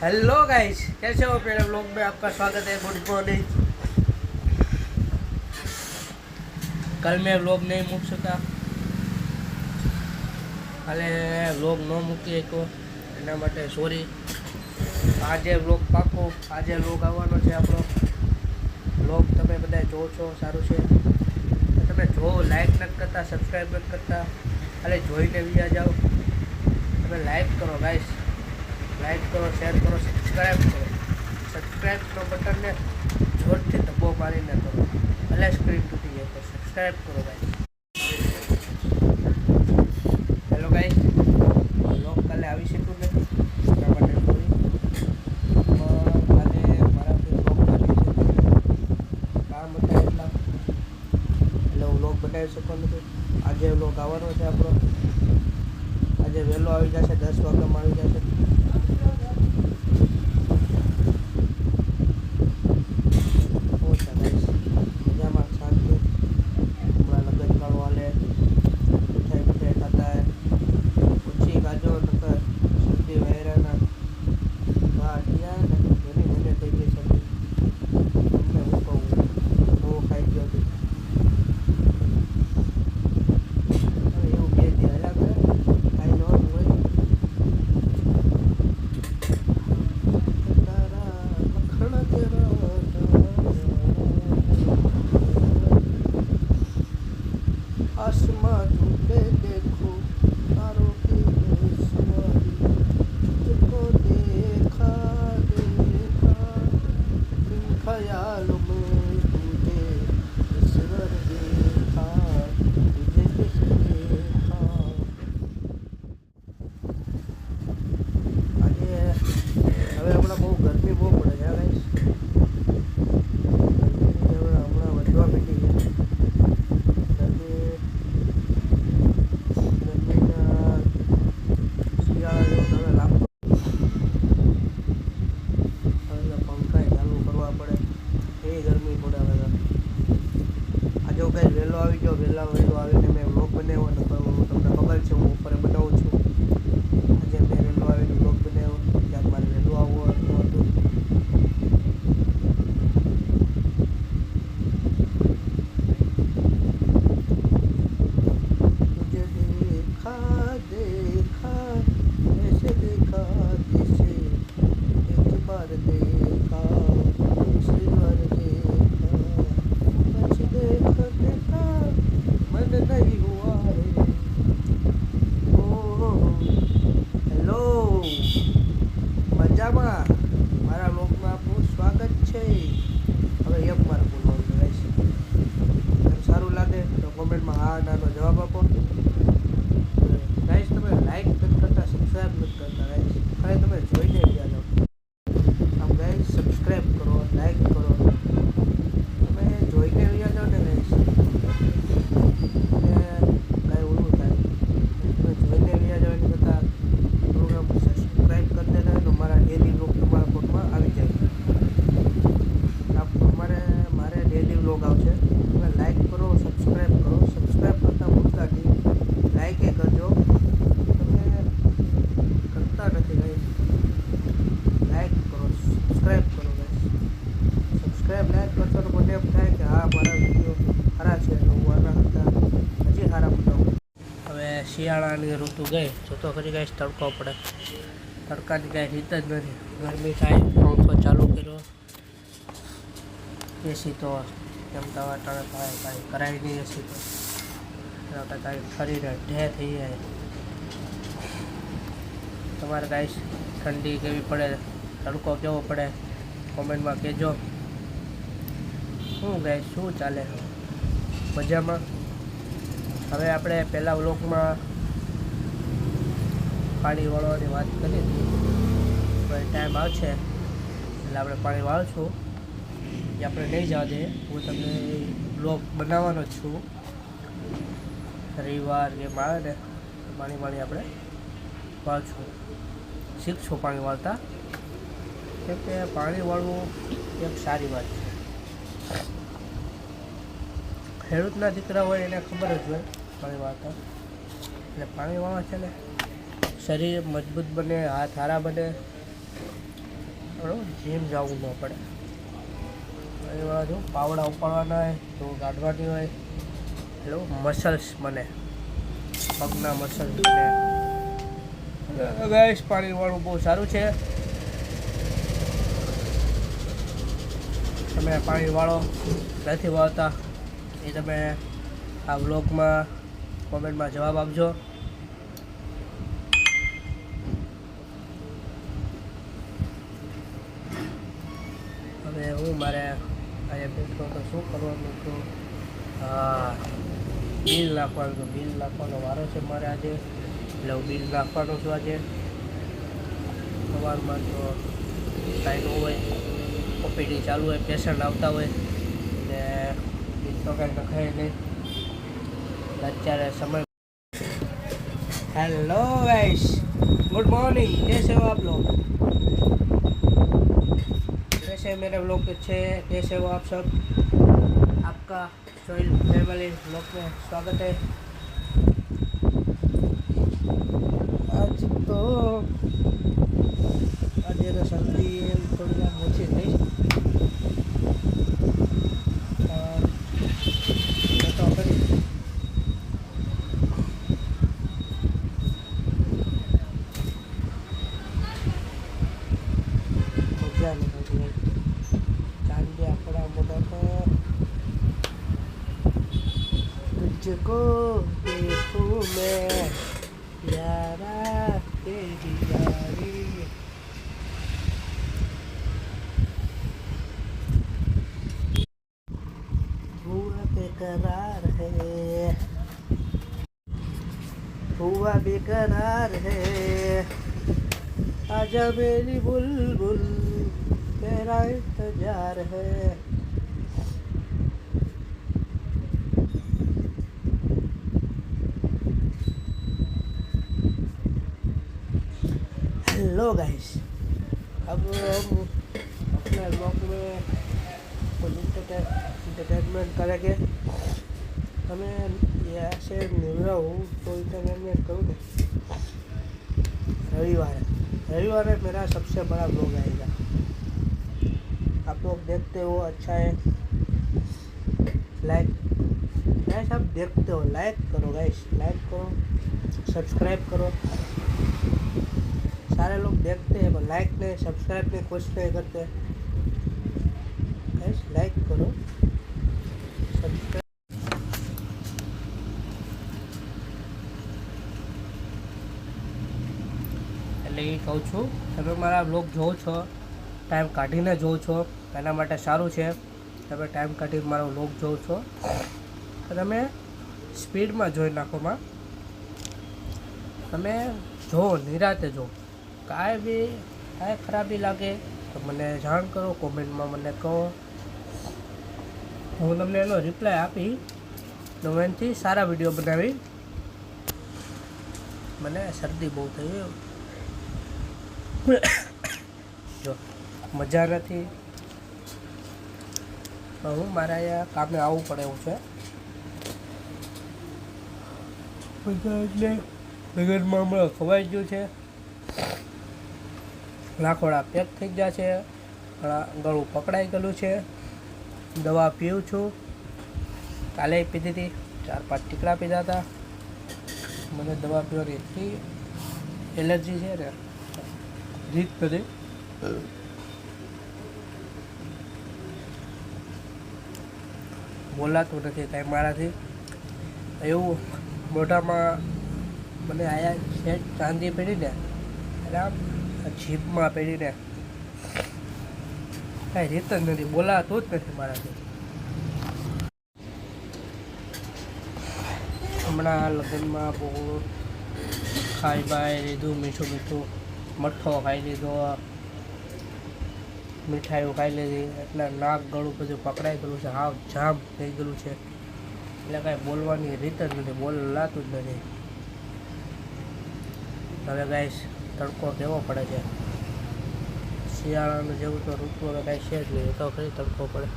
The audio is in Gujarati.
हेलो गाइस, कैसे हो? मेरे ब्लॉग में आपका स्वागत है। Good morning. कल मैं ब्लॉग नहीं मूक सका, काले ब्लॉग न मूकी तो एना माटे सॉरी। आज ब्लॉग पाको, आज ब्लॉग आवવાનો છે આપણો। ब्लॉग તમે બધા જો છો, સારું છે। તમે જો લાઈક નથી કરતા, સબસ્ક્રાઈબ નથી કરતા, ખાલી જોઈને વિયા જાઓ। તમે લાઈક કરો ગાઈસ, લાઈક કરો, શેર કરો, સબસ્ક્રાઈબ કરો। સબસ્ક્રાઈબનો બટનને જોરથી ધબ્બો મારીને કરો, ભલે સ્ક્રીન તૂટી જાય તો સબસ્ક્રાઈબ કરો ગાઈસ। હેલો ગાઈસ, બ્લોગ કાલે આવી શક્યું નથી એના માટે સોરી, પણ કાલે મારાથી બ્લોગ કાઢી છે, કામ હતા એટલા એટલે હું બ્લોગ બનાવી શકતો નથી। આજે બ્લોગ આવવાનો છે આપણો, આજે વહેલો આવી જશે, 10 વાગ્યામાં આવી જશે। आसमां टूटे देखो तारों की बेसुमारी, तुझको देखा देखा इन ख्यालों में तुझे ईश्वर देखा, तुझे देखा। આજે હવે હમણાં બહુ ગરમી બહુ પડે છે ગાઈસ, હમણાં વધવા માંડી છે ગરમી। વહેલો આવી ગયો, વહેલો આવીને મેં વ્લોગ બનાવ્યો ને તમને ખબર છે હું ઉપર બનાવું છું। આજે મેં વહેલો આવીને વ્લોગ બનાવ્યો, ત્યાં મારે વહેલું આવવું હતું। तुझे देखा देखा ऐसे देखा जैसे एक बार देखा दूसरी बार देखा, बस देखा देखा मन नहीं हुआ रे। હેલો, મજામાં? મારા બ્લોગમાં આપનું સ્વાગત છે। હવે એમ મારે બોલવાનું રહેશે, એમ સારું લાગે તો કોમેન્ટમાં હા નાનો જવાબ આપો ગાઈસ। તમે લાઈક નથી કરતા, સબસ્ક્રાઈબ નથી કરતા ગાઈસ, ખાલી તમે જોઈને ગયા જાઓ। આમ ગાઈસ સબસ્ક્રાઈબ કરો, લાઈક કરો, તમે જોઈને ગયા જાઓ ને ગાઈસ, કાંઈ ઓલું થાય, તમે જોઈને ગયા જાઓ એની કરતાં પ્રોગ્રામ સબસ્ક્રાઈબ કરી દેતા તો મારા ડેલી બ્લોગ તમારા ફોનમાં આવી જાય। મારે ડેલી બ્લોગ આવશે, તમે લાઈક કરો, સબસ્ક્રાઈબ કરો, સબસ્ક્રાઈબ કરતાં ભૂલતા નહીં, લાઈકે કરજો, તમે કરતા નથી ગાઈસ। લાઈક કરો, સબસ્ક્રાઈબ કરો ગાઈસ, સબસ્ક્રાઈબ લાઈક કરશો તો મને એમ થાય કે હા મારા વિડીયો સારા છે, હું આના કરતાં હજી સારા બનાવું। હવે શિયાળાની ઋતુ ગઈ, જોતો ખરી ગાઈસ તડકો પડે, તડકાની કાંઈ રીત જ નથી, ગરમી થાય, પંખો ચાલુ કર્યો, એસી તો કેમ દવા ટાણે થાય, કાંઈ કરાય નહીં એસી તો, એના કાંઈ શરીરે ઢે થઈ જાય। તમારે ગાઈસ ઠંડી કેવી પડે, તડકો કેવો પડે, કોમેન્ટમાં કહેજો। શું ગાઈસ, શું ચાલે, મજામાં? હવે આપણે પહેલાં વ્લોગમાં પાણી વાળવાની વાત કરી હતી, હવે ટાઈમ આવશે એટલે આપણે પાણી વાળશું, એ આપણે નહીં જવા દઈએ। હું તમને બ્લોગ બનાવવાનો જ છું, રવિવાર કે આવે ને પાણી આપણે વાળશું, શીખશું પાણી વાળતા, કેમ કે પાણી વાળવું એક સારી વાત છે। ખેડૂતના દીકરા હોય એને ખબર જ હોય પાણી વાળતા, એટલે પાણી વાળવા છે ને શરીર મજબૂત બને, હાથ સારા બને, બરાબર, જીમ જવું ન પડે. એવા જો પાવડા ઉપાડવાના હોય તો કાઢવાની હોય એટલે મસલ્સ બને, પગના મસલ્સ બને. ગાઈસ પાણીવાળું બહુ સારું છે. તમે પાણીવાળો નથી વાળતા એ તમે આ વ્લોગમાં કોમેન્ટમાં જવાબ આપજો. હવે હું મારે અહીંયા બેઠો તો શું કરવાનું હતું? હા, બિલ નાખવાનું. બિલ નાખવાનો વારો છે મારે આજે, એટલે હું બિલ નાખવાનું છું આજે. સવારમાં તો કાંઈ ન હોય, ઓપીડી ચાલુ હોય, પેશન્ટ આવતા હોય ને બિલ તો કાંઈ નખાય નહીં. અત્યારે સમય. हेलो गाइस, गुड मॉर्निंग, कैसे हो आप लोग? कैसे मेरे ब्लॉग अच्छे, कैसे हो आप सब? आपका सोइल फैमिली ब्लॉग में स्वागत है. आज तो सर्दी थोड़ी ओછી થઈ तुझको देखूं मैं यारा तेरी यारी. हुआ बेकरार है, हुआ बेकरार है, आजा मेरी बुलबुल तेरा इंतजार है. हेलो गाइस, अब हम अपने ब्लॉग में कुछ इंटरटेनमेंट करेंगे. हमें ऐसे मिल रहा हूँ तो इंटरटेनमेंट करूँ ना. रविवार मेरा सबसे बड़ा ब्लॉग आएगा. आप लोग देखते हो, अच्छा है. लाइक गाइस, आप देखते हो, लाइक करो गाइस, लाइक करो, सब्सक्राइब करो. सारे लोग देखते हैं पर लाइक नहीं, सब्सक्राइब नहीं, कुछ नहीं करते. गाइस लाइक करो, सब्सक्राइब. એટલે એ કહું છું, તમે મારા બ્લોગ જોવો છો, ટાઈમ કાઢીને જોવો છો, એના માટે સારું છે. તમે ટાઈમ કાઢીને મારો બ્લોગ જોવો છો તો તમે સ્પીડમાં જોઈ નાખોમાં. તમે જો નિરાતે જો, કાંઈ ખરાબી લાગે તો મને જાણ કરો, કોમેન્ટમાં મને કહો. હું તમને એનો રિપ્લાય આપી તો હું એનાથી સારા વિડીયો બનાવી. મને શરદી બહુ થઈ, જો મજા નથી તો હું મારા અહીંયા કામે આવવું પડે એવું છે. એટલે લગનમાં હમણાં ખવાઈ ગયું છે, લાખોડા પેક થઈ ગયા છે, ગળું પકડાઈ ગયેલું છે. દવા પીવું છું, કાલે પીધી હતી, 4-5 ટીકડા પીધા હતા. મને દવા પીવાની એટલી એલર્જી છે ને, રીત નથી. બોલાતું નથી કાંઈ મારાથી. એવું મોઢામાં મને આયા સેટ ચાંદી પહેરીને એટલે આમ જીભમાં પહેરીને કાંઈ રીત જ નથી, બોલાતું જ નથી મારાથી. હમણાં લગ્નમાં બહુ ખાઈ બાઈ લીધું, મીઠું મઠ્ઠો ખાઈ લીધો, મીઠાઈઓ ખાઈ લીધી, એટલે નાક ગળું બધું પકડાઈ ગયેલું છે, હાવ જામ થઈ ગયેલું છે. એટલે કાંઈ બોલવાની રીત જ નથી, બોલાતું જ નથી. હવે ગાઈસ તડકો કેવો પડે છે, શિયાળાનું જેવું તો ઋતુ હવે કાંઈ છે જ નહીં, તો ખરી તડકો પડે.